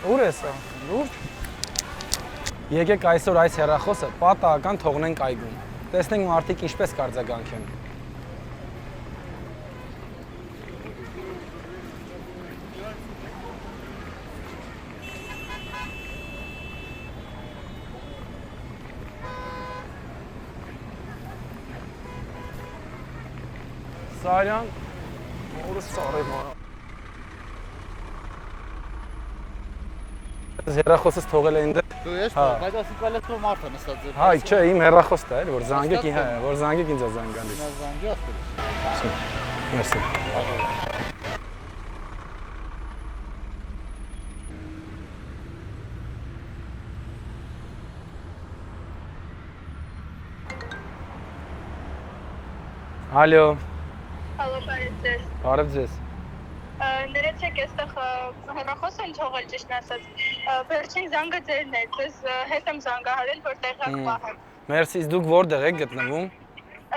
Ուր է սա։ Լուրջ։ Եկեք այսօր այս հեռախոսը պատահական թողնենք այգում։ Տեսնենք մարդիկ ինչպես կարձագանքեն։ Սարյան, որը սարեմ արա։ Հեռախոսս թողել է ինձ։ Դու ես, բայց ասի կալեցով մարդը նստած է։ Հայ, չէ, իմ հեռախոսն է, որ զանգեք ինձ է զանգ գալիս։ Զանգի ասել։ Մերսի։ Ալո։ Ալո, բարև։ Բարև ձեզ։ Ներեցեք, այստեղ հեռախոս են թողել ճիշտ ասած։ Վերջին զանգը ձերն է, ձեզ հետ եմ զանգահարել, որ տեղակ պահեմ։ Մերսի, դուք որտեղ եք գտնվում։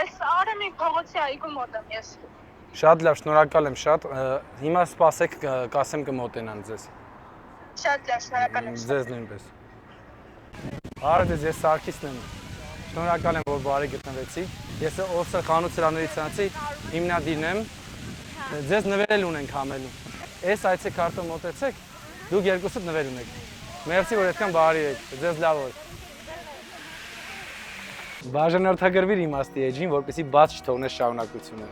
Այս Արամի փողոցի այգու մոտ եմ ես։ Շատ լավ, շնորհակալ եմ շատ։ Հիմա սպասեք, կասեմ կմոտենան ձեզ։ Շատ լավ, շնորհակալ եմ։ Ձեզ նույնպես։ Բարև ձեզ, ես Սարգիսն եմ։ Շնորհակալ եմ, որ բարի գտնվեցիք։ Ես Օսը խանութ սրահներից ցանցի հիմնադիրն եմ։ Ձեզ նվերել ունենք համելու։ Այս այցեքարտը մոտեցեք, դուք երկուսդ նվեր ունեք։ Մերսի, որ այդքան բարի եք։ Ձեզ լավ օր։ Բաժանորդագրվիր իմաստի էջին, որպեսզի բաց չթողնես շարունակությունը։